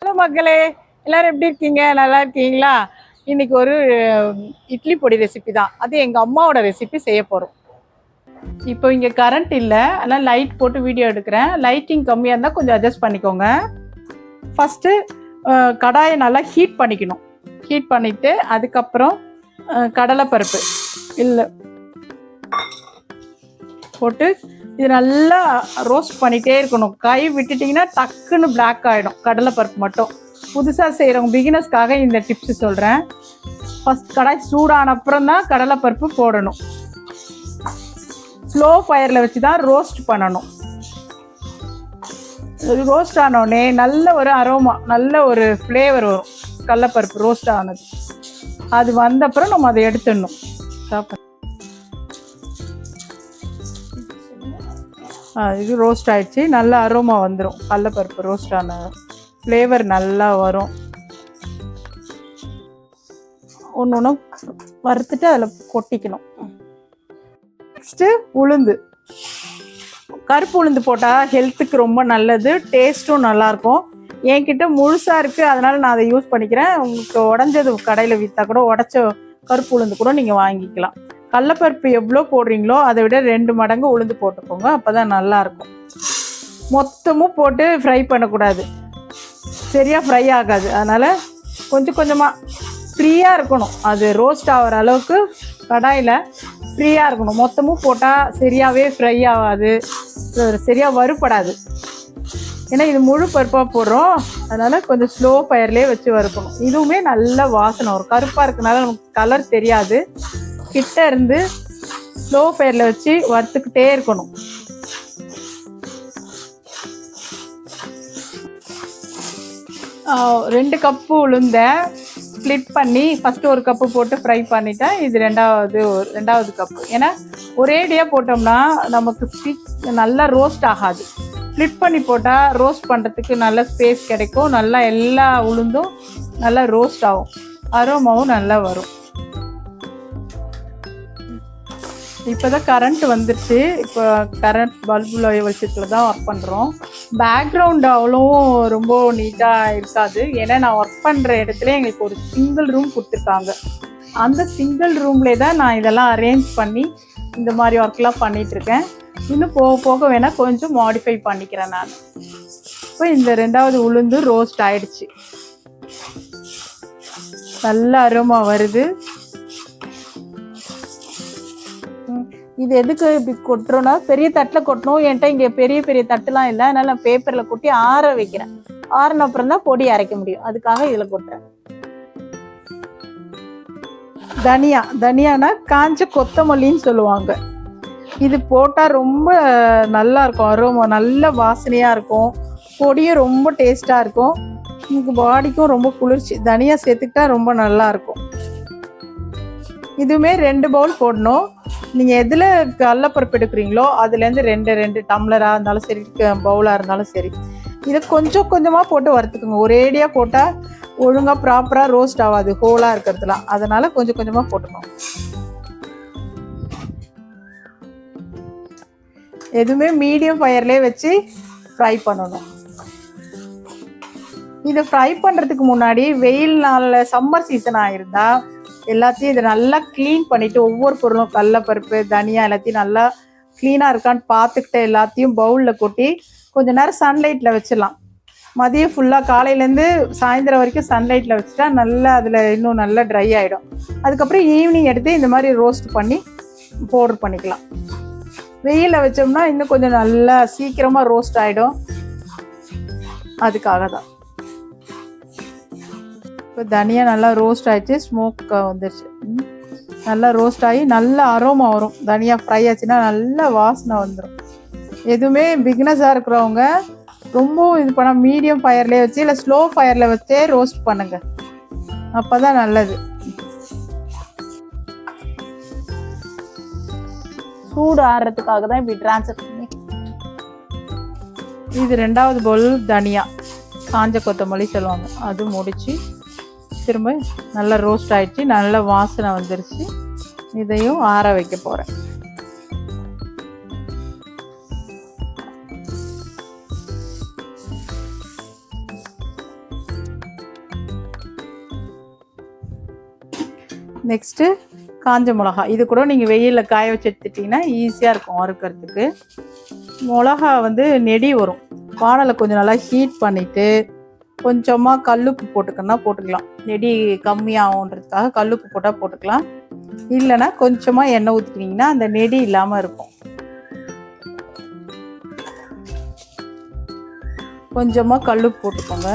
Hello மக்களே, எல்லாரும் எப்படி இருக்கீங்க? நல்லா இருக்கீங்களா? இன்னைக்கு ஒரு இட்லி பொடி ரெசிபி தான். அது எங்கள் அம்மாவோட ரெசிபி செய்ய போகிறோம். இப்போ இங்கே கரண்ட் இல்லை, அதனால் லைட் போட்டு வீடியோ எடுக்கிறேன். லைட்டிங் கம்மியாக இருந்தால் கொஞ்சம் அட்ஜஸ்ட் பண்ணிக்கோங்க. ஃபஸ்ட்டு கடாயை நல்லா ஹீட் பண்ணிக்கணும். ஹீட் பண்ணிவிட்டு அதுக்கப்புறம் கடலைப்பருப்பு இல்லை போட்டு இது நல்லா ரோஸ்ட் பண்ணிகிட்டே இருக்கணும். கை விட்டுட்டிங்கன்னா டக்குன்னு பிளாக் ஆகிடும். கடலைப்பருப்பு மட்டும் புதுசாக செய்கிறவங்க பிகினர்ஸ்க்காக இந்த டிப்ஸ் சொல்கிறேன். ஃபஸ்ட் கடாய் சூடான அப்புறம் தான் கடலைப்பருப்பு போடணும். ஸ்லோ ஃபயரில் வச்சு தான் ரோஸ்ட் பண்ணணும். ரோஸ்ட் ஆனோடனே நல்ல ஒரு அரோமா, நல்ல ஒரு ஃப்ளேவர் வரும். கடலைப்பருப்பு ரோஸ்ட் ஆனது அது வந்தப்புறம் நம்ம அதை எடுத்துடணும். இது ரோஸ்ட் ஆகிடுச்சு. நல்ல அரோமா வந்துடும். கடலைப்பருப்பு ரோஸ்ட் ஆன ஃப்ளேவர் நல்லா வரும். ஒன்று ஒன்றும் வறுத்துட்டு அதில் கொட்டிக்கணும். நெக்ஸ்ட்டு உளுந்து, கருப்பு உளுந்து போட்டால் ஹெல்த்துக்கு ரொம்ப நல்லது, டேஸ்ட்டும் நல்லாயிருக்கும். என்கிட்ட முழுசாக இருக்குது, அதனால் நான் அதை யூஸ் பண்ணிக்கிறேன். உங்களுக்கு உடஞ்சது கடையில் விற்றா கூட உடச்ச கருப்பு உளுந்து கூட நீங்கள் வாங்கிக்கலாம். கடலைப்பருப்பு எவ்வளோ போடுறீங்களோ அதை விட 2 மடங்கு உளுந்து போட்டுக்கோங்க, அப்போ தான் நல்லாயிருக்கும். மொத்தமும் போட்டு ஃப்ரை பண்ணக்கூடாது, சரியாக ஃப்ரை ஆகாது. அதனால் கொஞ்சம் கொஞ்சமாக ஃப்ரீயாக இருக்கணும். அது ரோஸ்ட் ஆகிற அளவுக்கு கடாயில் ஃப்ரீயாக இருக்கணும். மொத்தமும் போட்டால் சரியாகவே ஃப்ரை ஆகாது, சரியாக வறுப்படாது. ஏன்னா இது முழு பருப்பாக போடுறோம், அதனால் கொஞ்சம் ஸ்லோ ஃபயர்லேயே வச்சு வறுக்கணும். இதுவுமே நல்ல வாசனை வரும். கருப்பாக இருக்கனால நமக்கு கலர் தெரியாது. கிட்ட இருந்து ஸ்லோ ஃபயரில் வச்சு வறுத்துக்கிட்டே இருக்கணும். ரெண்டு கப்பு உளுந்த ஸ்ப்ளிட் பண்ணி ஃபஸ்ட்டு ஒரு கப்பு போட்டு ஃப்ரை பண்ணிட்டேன். இது ரெண்டாவது கப்பு. ஏன்னா ஒரேடியாக போட்டோம்னா நமக்கு நல்லா ரோஸ்ட் ஆகாது. ஸ்ப்ளிட் பண்ணி போட்டால் ரோஸ்ட் பண்ணுறதுக்கு நல்ல ஸ்பேஸ் கிடைக்கும். நல்லா எல்லா உளுந்தும் நல்லா ரோஸ்ட் ஆகும், அரோமாவும் நல்லா வரும். இப்போ தான் கரண்ட் வந்துடுச்சு. இப்போ கரண்ட் பல்புல வச்சுட்டு தான் ஒர்க் பண்ணுறோம். பேக்ரவுண்ட் அவ்வளோ ரொம்ப நீட்டாக இருக்காது. ஏன்னா நான் ஒர்க் பண்ணுற இடத்துல எங்களுக்கு ஒரு சிங்கிள் ரூம் கொடுத்துருக்காங்க. அந்த சிங்கிள் ரூம்லே தான் நான் இதெல்லாம் அரேஞ்ச் பண்ணி இந்த மாதிரி ஒர்க்லாம் பண்ணிகிட்ருக்கேன். இன்னும் போக போக வேணால் கொஞ்சம் மாடிஃபை பண்ணிக்கிறேன் நான். இப்போ இந்த 2வது உளுந்து ரோஸ்ட் ஆயிடுச்சு, நல்ல அரோமா வருது. இது எதுக்கு இப்படி கொட்டுறோன்னா, பெரிய தட்டில் கொட்டணும். என்கிட்ட இங்கே பெரிய பெரிய தட்டுலாம் இல்லை, அதனால் நான் பேப்பரில் கொட்டி ஆற வைக்கிறேன். ஆறின அப்புறம் தான் பொடி அரைக்க முடியும், அதுக்காக இதில் கொட்டுறேன். தனியானா காஞ்ச கொத்தமல்லின்னு சொல்லுவாங்க. இது போட்டால் ரொம்ப நல்லா இருக்கும், அரோமா நல்ல வாசனையாக இருக்கும். பொடியும் ரொம்ப டேஸ்ட்டாக இருக்கும். உங்களுக்கு பாடிக்கும் ரொம்ப குளிர்ச்சி. தனியா சேர்த்துக்கிட்டா ரொம்ப நல்லாயிருக்கும். இதுவுமே 2 பவுல் போடணும். நீங்கள் எதில் கடலைப்பருப்பு எடுக்கிறீங்களோ அதுலேருந்து 2 டம்ளராக இருந்தாலும் சரி, பவுலாக இருந்தாலும் சரி, இதை கொஞ்சம் கொஞ்சமாக போட்டு வறுத்துக்குங்க. ஒரேடியாக போட்டால் ஒழுங்காக ப்ராப்பராக ரோஸ்ட் ஆகாது, ஹோலாக இருக்கிறதுலாம். அதனால் கொஞ்சம் கொஞ்சமாக போட்டுக்கணும். எதுவுமே மீடியம் ஃபயர்லேயே வச்சு ஃப்ரை பண்ணணும். இதை ஃப்ரை பண்ணுறதுக்கு முன்னாடி வெயில் நாளில் சம்மர் சீசனாக இருந்தால் எல்லாத்தையும் இதை நல்லா க்ளீன் பண்ணிவிட்டு, ஒவ்வொரு பொருளும் கடலைப்பருப்பு, தனியா எல்லாத்தையும் நல்லா க்ளீனாக இருக்கான்னு பார்த்துக்கிட்டு எல்லாத்தையும் பவுலில் கொட்டி கொஞ்சம் நேரம் சன்லைட்டில் வச்சிடலாம். மதியம் ஃபுல்லாக காலையிலேருந்து சாயந்தரம் வரைக்கும் சன்லைட்டில் வச்சுட்டா நல்லா அதில் இன்னும் நல்லா ட்ரை ஆகிடும். அதுக்கப்புறம் ஈவினிங் எடுத்து இந்த மாதிரி ரோஸ்ட் பண்ணி பவுடர் பண்ணிக்கலாம். வெயிலில் வச்சோம்னா இன்னும் கொஞ்சம் நல்லா சீக்கிரமாக ரோஸ்ட் ஆகிடும், அதுக்காக தான். இப்போ தனியாக நல்லா ரோஸ்ட் ஆகிடுச்சு, ஸ்மோக் வந்துடுச்சு. நல்லா ரோஸ்ட் ஆகி நல்ல அரோமா வரும். தனியாக ஃப்ரை ஆச்சுன்னா நல்ல வாசனை வந்துடும். எதுவுமே பிகினஸாக இருக்கிறவங்க ரொம்ப இது பண்ண மீடியம் ஃபயர்லேயே வச்சு இல்லை ஸ்லோ ஃபயரில் வச்சே ரோஸ்ட் பண்ணுங்க, அப்போ தான் நல்லது. சூடு ஆடுறதுக்காக தான் இப்படி ட்ரான்ஸ்ஃபர் பண்ணி. இது 2வது பவுல் தனியா, காஞ்ச கொத்தமல்லி சொல்லுவாங்க, அது முடிச்சு திரும்ப நல்லா ரோஸ்ட் ஆகிடுச்சு, நல்ல வாசனை வந்துருச்சு. இதையும் ஆற வைக்க போகிறேன். நெக்ஸ்ட்டு காஞ்ச மிளகா. இது கூட நீங்கள் வெயிலில் காய வச்சு எடுத்துட்டிங்கன்னா ஈஸியாக இருக்கும் வறுக்கிறதுக்கு. மிளகா வந்து நெடி வரும். வானலை கொஞ்சம் நல்லா ஹீட் பண்ணிவிட்டு கொஞ்சமாக கல்லுப்பு போட்டுக்கன்னா போட்டுக்கலாம். நெடி கம்மியாகுன்றதுக்காக கல்லுப்பு போட்டால் போட்டுக்கலாம். இல்லைன்னா கொஞ்சமாக எண்ணெய் ஊற்றிக்கிட்டிங்கன்னா அந்த நெடி இல்லாமல் இருக்கும். கொஞ்சமாக கல்லுப்பு போட்டுக்கோங்க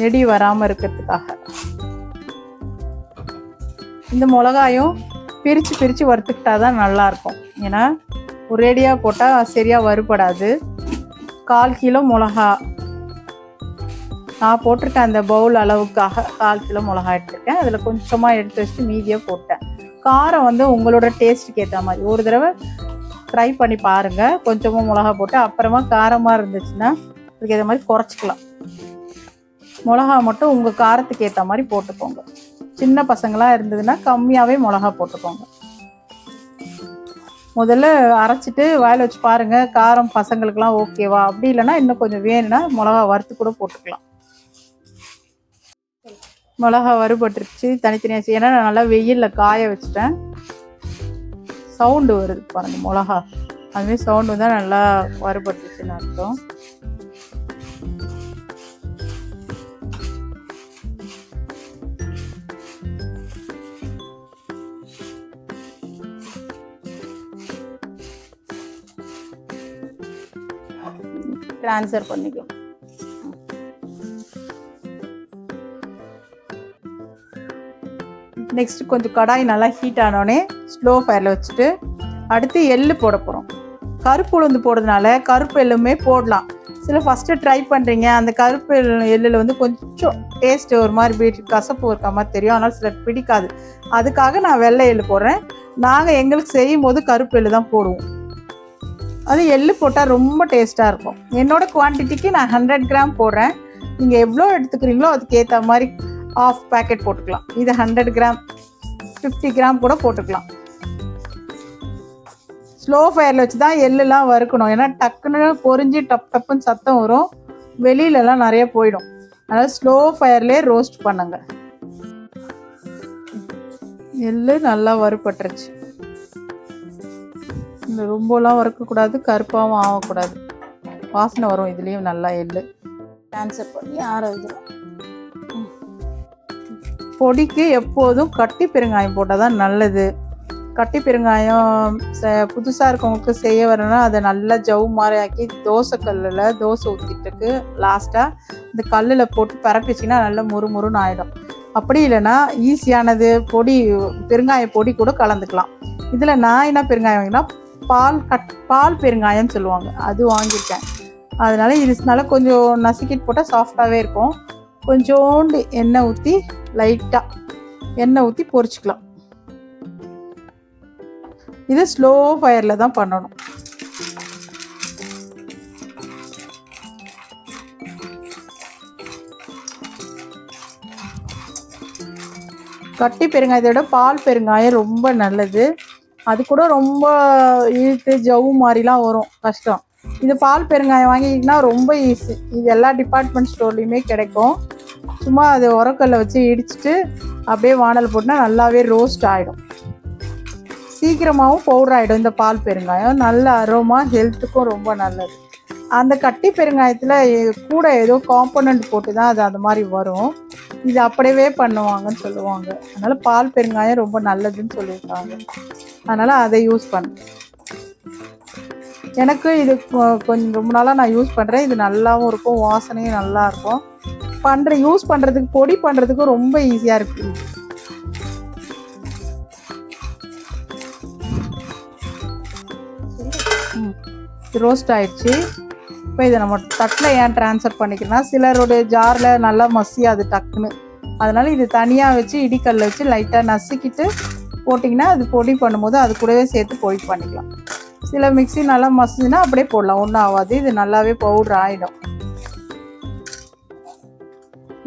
நெடி வராமல் இருக்கிறதுக்காக. இந்த மிளகாயும் பிரித்து வறுத்துக்கிட்டா தான் நல்லாயிருக்கும். ஏன்னா ஒரேடியாக போட்டால் சரியாக வறுபடாது. 1/4 கிலோ மிளகா நான் போட்டிருக்கேன். அந்த பவுல் அளவுக்காக 1/4 கிலோ மிளகா எடுத்துருக்கேன். அதில் கொஞ்சமாக எடுத்து வச்சுட்டு மீதியாக போட்டேன். காரம் வந்து உங்களோட டேஸ்ட்டுக்கு ஏற்ற மாதிரி ஒரு தடவை ட்ரை பண்ணி பாருங்கள். கொஞ்சமாக மிளகா போட்டு அப்புறமா காரமாக இருந்துச்சுன்னா அதுக்கு ஏற்ற மாதிரி குறைச்சிக்கலாம். மிளகா மட்டும் உங்கள் காரத்துக்கு ஏற்ற மாதிரி போட்டுக்கோங்க. சின்ன பசங்களாக இருந்ததுன்னா கம்மியாகவே மிளகா போட்டுக்கோங்க. முதல்ல அரைச்சிட்டு வாயில் வச்சு பாருங்கள் காரம் பசங்களுக்கெல்லாம் ஓகேவா. அப்படி இல்லைன்னா இன்னும் கொஞ்சம் வேணும்னா மிளகா வறுத்து கூட போட்டுக்கலாம். மிளகா வறுபட்டுருச்சு தனித்தனியாக. ஏன்னா நான் நல்லா வெயிலில் காய வச்சுட்டேன். சவுண்டு வருது பாருங்கள் மிளகா. அதுமாரி சவுண்டு தான் நல்லா வறுபட்டுருச்சுன்னு அர்த்தம். ட்ரான்ஸ்ஃபர் பண்ணிக்கலாம். நெக்ஸ்ட் கொஞ்சம் கடாய் நல்லா ஹீட் ஆனோடனே ஸ்லோ ஃபயரில் வச்சுட்டு அடுத்து எள்ளு போட போகிறோம். கருப்பு உளுந்து போடுறதுனால கருப்பு எள்ளுமே போடலாம். சில ஃபஸ்ட்டு ட்ரை பண்ணுறீங்க அந்த கருப்பு எள்ளில் வந்து கொஞ்சம் டேஸ்ட்டு ஒரு மாதிரி கசப்பு இருக்க மாதிரி தெரியும். ஆனால் சிலர் பிடிக்காது. அதுக்காக நான் வெள்ளை எள்ளு போடுறேன். நாங்கள் எங்களுக்கு செய்யும் போது கருப்பு எள்ளு தான் போடுவோம். அது எள்ளு போட்டால் ரொம்ப டேஸ்ட்டாக இருக்கும். என்னோடய குவான்டிட்டிக்கு நான் 100 கிராம் போடுறேன். நீங்கள் எவ்வளோ எடுத்துக்கிறீங்களோ அதுக்கு ஏற்ற மாதிரி ஆஃப் பேக்கெட் போட்டுக்கலாம். இது 100 கிராம் 50 கிராம் கூட போட்டுக்கலாம். ஸ்லோ ஃபயரில் வச்சு தான் எள்ளுலாம் வறுக்கணும். ஏன்னா டக்குன்னு பொரிஞ்சு டப்புன்னு சத்தம் வரும். வெளியிலலாம் நிறைய போயிடும். அதனால் ஸ்லோ ஃபயர்லேயே ரோஸ்ட் பண்ணுங்க. எள்ளு நல்லா வறுபட்டுருச்சு. இந்த ரொம்பலாம் வறுக்கக்கூடாது, கருப்பாகவும் ஆகக்கூடாது. வாசனை வரும் இதுலேயும் நல்லா. எள்ளு ட்ரான்ஸ்ஃபர் பண்ணி ஆற வைக்கலாம். பொடிக்கு எப்போதும் கட்டி பெருங்காயம் போட்டால் தான் நல்லது. கட்டி பெருங்காயம் புதுசாக இருக்கவங்களுக்கு செய்ய வரணும்னா அதை நல்லா ஜவு மாதிரி ஆக்கி தோசைக்கல்லில் தோசை ஊற்றிட்டுக்கு லாஸ்ட்டாக இந்த கல்லில் போட்டு பரப்பிச்சிங்கன்னா நல்லா முறுமுறுன்னு ஆகிடும். அப்படி இல்லைன்னா ஈஸியானது பொடி பெருங்காய பொடி கூட கலந்துக்கலாம். இதில் நான் என்ன பெருங்காயம் வாங்கினா பால் பெருங்காயம்னு சொல்லுவாங்க, அது வாங்கியிருக்கேன். அதனால இதனால கொஞ்சம் நசுக்கிட்டு போட்டால் சாஃப்டாகவே இருக்கும். கொஞ்சோண்டு எண்ணெய் ஊற்றி லைட்டாக எண்ணெய் ஊற்றி பொரிச்சிக்கலாம். இது ஸ்லோ ஃபயரில் தான் பண்ணணும். கட்டி பெருங்காயத்தை விட பால் பெருங்காயம் ரொம்ப நல்லது. அது கூட ரொம்ப இழுத்து ஜவு மாதிரிலாம் வரும், கஷ்டம். இது பால் பெருங்காயம் வாங்கிக்கிட்டிங்கன்னா ரொம்ப ஈஸி. இது எல்லா டிபார்ட்மெண்ட் ஸ்டோர்லேயுமே கிடைக்கும். சும்மா அது உரக்கல்ல வச்சு இடிச்சிட்டு அப்படியே வானல் போட்டுனா நல்லாவே ரோஸ்ட் ஆகிடும். சீக்கிரமாகவும் பவுடர் ஆகிடும். இந்த பால் பெருங்காயம் நல்ல அரோமா, ஹெல்த்துக்கும் ரொம்ப நல்லது. அந்த கட்டி பெருங்காயத்தில் கூட ஏதோ காம்பனண்ட் போட்டு தான் அது அந்த மாதிரி வரும். இது அப்படியே பண்ணுவாங்கன்னு சொல்லுவாங்க. அதனால் பால் பெருங்காயம் ரொம்ப நல்லதுன்னு சொல்லியிருக்காங்க. அதனால் அதை யூஸ் பண்ணுறேன். எனக்கு இது கொஞ்சம் ரொம்ப நாளாக நான் யூஸ் பண்ணுறேன். இது நல்லாவும் இருக்கும், வாசனையும் நல்லாயிருக்கும். யூஸ் பண்ணுறதுக்கு பொடி பண்ணுறதுக்கும் ரொம்ப ஈஸியாக இருக்குது. ரோஸ்ட் ஆயிடுச்சு. இப்போ இதை நம்ம தட்டில் ஏன் ட்ரான்ஸ்ஃபர் பண்ணிக்கிறோன்னா சிலரோட ஜாரில் நல்லா மசியாது டக்குன்னு. அதனால் இது தனியாக வச்சு இடிக்கல்ல வச்சு லைட்டாக நசுக்கிட்டு போட்டிங்கன்னா அது பொடி பண்ணும்போது அது கூடவே சேர்த்து பொடி பண்ணிக்கலாம். சில மிக்ஸி நல்லா மசிச்சுன்னா அப்படியே போடலாம், ஒன்றும் ஆகாது. இது நல்லாவே பவுடர் ஆகிடும்.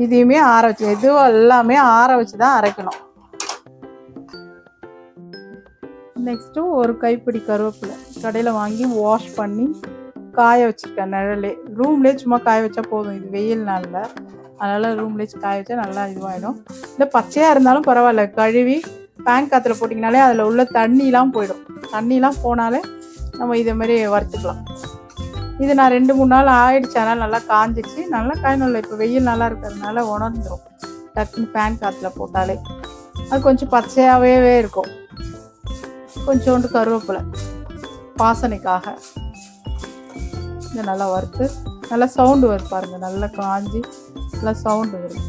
இதையுமே ஆற வச்சு எதுவும் எல்லாமே ஆற வச்சு தான் அரைக்கணும். நெக்ஸ்ட்டு ஒரு கைப்பிடி கருவேப்பிலை கடையில் வாங்கி வாஷ் பண்ணி காய வச்சுருக்கேன் நிழலே. ரூம்லேயே சும்மா காய வச்சா போதும், இது வெயில் நாளில். அதனால் ரூம்லேயே காய வச்சா நல்லா இதுவாகிடும். இல்லை பச்சையாக இருந்தாலும் பரவாயில்ல, கழுவி பேன் காற்றுல போட்டிங்கனாலே அதில் உள்ள தண்ணிலாம் போயிடும். தண்ணிலாம் போனாலே நம்ம இதே மாதிரி வறுத்துக்கலாம். இது நான் 2-3 நாள் ஆயிடுச்சு, அதனால் நல்லா காஞ்சிச்சு. நல்லா காயணும். இப்போ வெயில் நல்லா இருக்கிறதுனால உணர்ந்துடும் டக்குன்னு பேன் காற்றுல போட்டாலே. அது கொஞ்சம் பச்சையாகவே இருக்கும். கொஞ்சோண்டு கருவேப்பிலை வாசனைக்காக இதை நல்லா வறுத்து நல்லா சவுண்டு வரும் பாருங்கள். நல்லா காஞ்சி நல்லா சவுண்டு வரும்.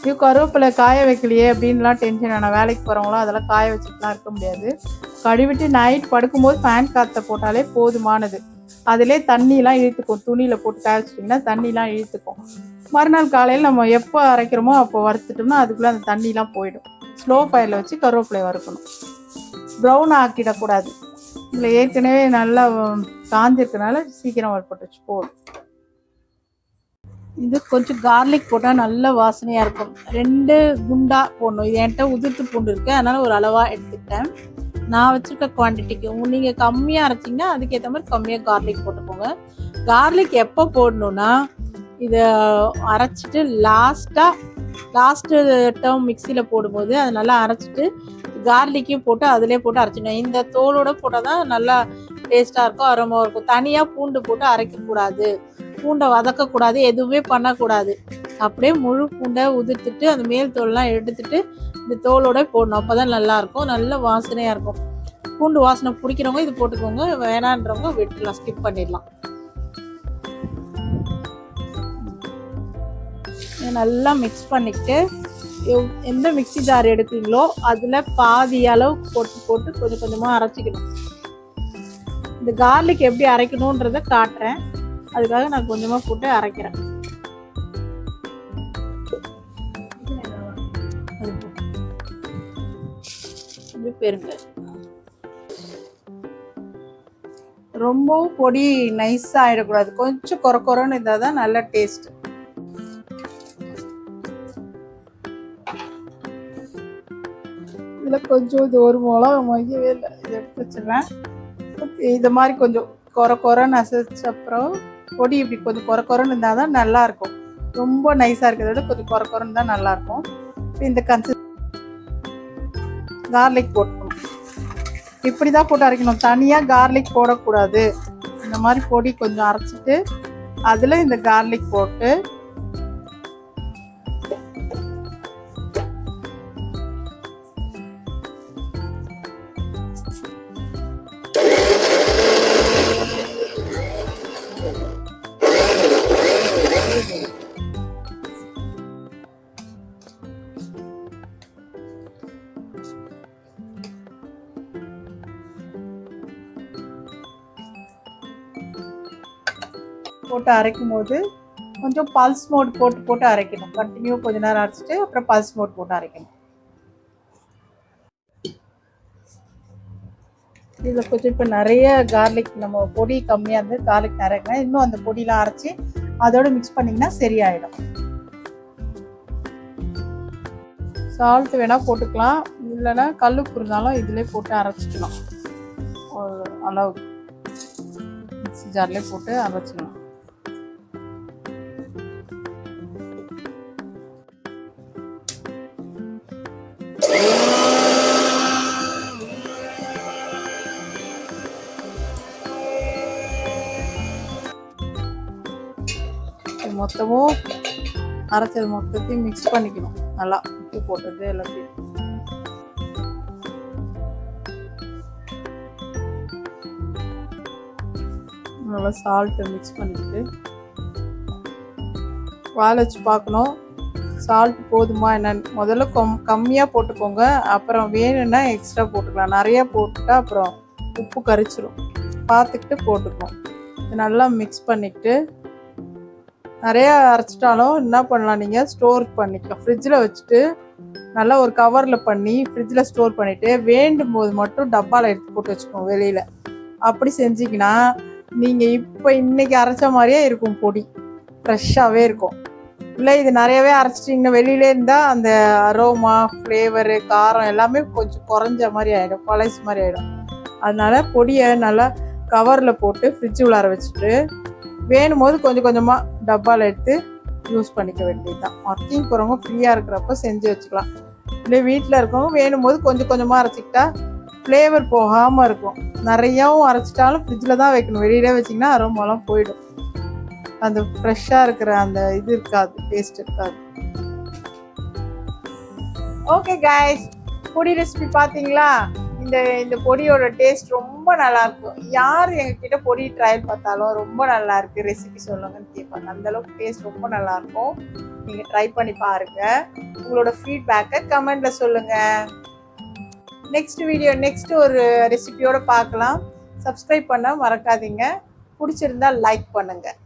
இது கருவேப்பிலை காய வைக்கலையே அப்படின்லாம் டென்ஷன் ஆனால் வேலைக்கு போகிறவங்களாம் அதெல்லாம் காய வச்சுட்டுலாம் இருக்க முடியாது. கழுவிட்டு நைட் படுக்கும்போது ஃபேன் காற்றை போட்டாலே போதுமானது. அதிலே தண்ணிலாம் இழுத்துக்கும். துணியில் போட்டு காய வச்சிட்டிங்கன்னா தண்ணிலாம் இழுத்துக்கும். மறுநாள் காலையில் நம்ம எப்போ அரைக்கிறோமோ அப்போ வறுத்துட்டோம்னா அதுக்குள்ளே அந்த தண்ணிலாம் போயிடும். ஸ்லோ ஃபயரில் வச்சு கருவேப்பிலை வறுக்கணும். ப்ரௌன் ஆக்கிடக்கூடாது. இதில் ஏற்கனவே நல்லா காஞ்சிருக்கனால சீக்கிரம் வறுப்பட்டுச்சு போதும். இது கொஞ்சம் கார்லிக் போட்டால் நல்ல வாசனையாக இருக்கும். 2 குண்டா போடணும். இது என்கிட்ட உதிர்த்து பூண்டு இருக்குது, அதனால் ஒரு அளவாக எடுத்துக்கிட்டேன். நான் வச்சுருக்க குவான்டிட்டிக்கு நீங்கள் கம்மியாக அரைச்சிங்கன்னா அதுக்கேற்ற மாதிரி கம்மியாக கார்லிக் போட்டுக்கோங்க. கார்லிக் எப்போ போடணுன்னா இதை அரைச்சிட்டு லாஸ்ட்டு டேர்ம் மிக்சியில் போடும்போது அதை நல்லா அரைச்சிட்டு கார்லிக்கையும் போட்டு அதிலே போட்டு அரைச்சிடணும். இந்த தோலோடு போட்டால் தான் நல்லா டேஸ்ட்டாக இருக்கும், அரோமா இருக்கும். தனியாக பூண்டு போட்டு அரைக்கக்கூடாது, பூண்டை வதக்கக்கூடாது, எதுவுமே பண்ணக்கூடாது. அப்படியே முழு பூண்டை உதிர்த்துட்டு அந்த மேல் தோல்லாம் எடுத்துட்டு இந்த தோலோட போடணும். அப்போ தான் நல்லாயிருக்கும், நல்ல வாசனையாக இருக்கும். பூண்டு வாசனை பிடிக்கிறவங்க இது போட்டுக்கோங்க, வேணான்றவங்க விட்டுலாம், ஸ்கிப் பண்ணிடலாம். நல்லா மிக்ஸ் பண்ணிக்கிட்டு எந்த மிக்ஸி ஜார் எடுக்கிறீங்களோ அதில் பாதி அளவு போட்டு கொஞ்சம் கொஞ்சமாக அரைச்சிக்கணும். இந்த கார்லிக் எப்படி அரைக்கணுன்றதை காட்டுறேன், அதுக்காக நான் கொஞ்சமாக போட்டு அரைக்கிறேன். பெருங்க ரொம்பவும் பொடி நைஸாக ஆகிடக்கூடாது, கொஞ்சம் கொரன்னு இருந்தால் தான் நல்ல டேஸ்ட். இதில் கொஞ்சம் இது ஒரு மிளகா மையவே இல்லை, இதை எடுத்து வச்சுருவேன். இது மாதிரி கொஞ்சம் கொரன்னு அசைச்ச அப்புறம் பொடி இப்படி கொஞ்சம் கொரன்னு இருந்தால் தான் நல்லாயிருக்கும். ரொம்ப நைஸாக இருக்கிறத விட கொஞ்சம் கொரன்னு தான் நல்லாயிருக்கும். இந்த கார்லிக் போட்டுக்கணும். இப்படி தான் போட்டு அரைக்கணும், தனியாக கார்லிக் போடக்கூடாது. இந்த மாதிரி பொடி கொஞ்சம் அரைச்சிட்டு அதில் இந்த கார்லிக் போட்டு அரைக்கும் போது கொஞ்சம் பல்ஸ் மோட் போட்டு அரைக்கணும். கண்டினியூ கொஞ்ச நேரம் அரைச்சிட்டு அப்புறம் பல்ஸ் மோட் போட்டு அரைக்கணும். இதில் கொஞ்சம் இப்போ நிறைய கார்லிக், நம்ம பொடி கம்மியாக இருந்து கார்லிக் நிறைய, இன்னும் அந்த பொடியெலாம் அரைச்சி அதோடு மிக்ஸ் பண்ணிங்கன்னா சரியாயிடும். சால்ட் வேணால் போட்டுக்கலாம், இல்லைன்னா கல்லுப்பு இருந்தாலும் இதிலே போட்டு அரைச்சிக்கலாம். ஒரு அளவு மிக்ஸி ஜார்லேயே போட்டு அரைச்சிக்கலாம். மொத்தமும் அரைச்சது மொத்தத்தையும் மிக்ஸ் பண்ணிக்கணும். நல்லா உப்பு போட்டது எல்லாத்தையும் நல்லா சால்ட்டை மிக்ஸ் பண்ணிக்கிட்டு வாழை வச்சு பார்க்கணும் சால்ட் போதுமா என்னன்னு. முதல்ல கம்மியாக போட்டுக்கோங்க, அப்புறம் வேணும்னா எக்ஸ்ட்ரா போட்டுக்கலாம். நிறையா போட்டுட்டா அப்புறம் உப்பு கரிச்சிடும், பார்த்துக்கிட்டு போட்டுக்கணும். நல்லா மிக்ஸ் பண்ணிக்கிட்டு நிறையா அரைச்சிட்டாலும் என்ன பண்ணலாம், நீங்கள் ஸ்டோர் பண்ணிக்கலாம். ஃப்ரிட்ஜில் வச்சுட்டு நல்லா ஒரு கவரில் பண்ணி ஃப்ரிட்ஜில் ஸ்டோர் பண்ணிவிட்டு வேண்டும் போது மட்டும் டப்பாவில் எடுத்து போட்டு வச்சுக்கோங்க வெளியில். அப்படி செஞ்சிங்கன்னா நீங்கள் இப்போ இன்றைக்கி அரைச்ச மாதிரியே இருக்கும், பொடி ஃப்ரெஷ்ஷாகவே இருக்கும். இல்லை இது நிறையவே அரைச்சிட்டிங்கன்னா வெளியிலே இருந்தால் அந்த அரோமா, ஃப்ளேவரு, காரம் எல்லாமே கொஞ்சம் குறைஞ்ச மாதிரி ஆகிடும், பழசு மாதிரி ஆகிடும். அதனால் பொடியை நல்லா கவரில் போட்டு ஃப்ரிட்ஜ் உள்ளார வச்சுட்டு வேணும் போது கொஞ்சம் கொஞ்சமாக டப்பாவில் எடுத்து யூஸ் பண்ணிக்க வேண்டியது தான். ஒர்க்கிங் போகிறவங்க ஃப்ரீயாக இருக்கிறப்ப செஞ்சு வச்சுக்கலாம். இல்லை வீட்டில் இருக்கவங்க வேணும் போது கொஞ்சம் கொஞ்சமாக அரைச்சிக்கிட்டா ஃப்ளேவர் போகாமல் இருக்கும். நிறையாவும் அரைச்சிட்டாலும் ஃப்ரிட்ஜில் தான் வைக்கணும். வெளியிலே வச்சிங்கன்னா அரோமாலாம் போயிடும். அந்த ஃப்ரெஷ்ஷாக இருக்கிற அந்த இது இருக்காது, டேஸ்ட் இருக்காது. ஓகே கைஸ், பொடி ரெசிபி பார்த்தீங்களா? இந்த பொடியோட டேஸ்ட் ரொம்ப நல்லாயிருக்கும். யார் எங்ககிட்ட பொடி ட்ரையல் பார்த்தாலும் ரொம்ப நல்லா இருக்குது ரெசிபி சொல்லுங்கன்னு கேட்பாங்க. அந்தளவுக்கு டேஸ்ட் ரொம்ப நல்லாயிருக்கும். நீங்கள் ட்ரை பண்ணி பாருங்கள். உங்களோட ஃபீட்பேக்கை கமெண்டில் சொல்லுங்கள். நெக்ஸ்ட் ஒரு ரெசிபியோடு பார்க்கலாம். சப்ஸ்கிரைப் பண்ண மறக்காதீங்க. பிடிச்சிருந்தா லைக் பண்ணுங்கள்.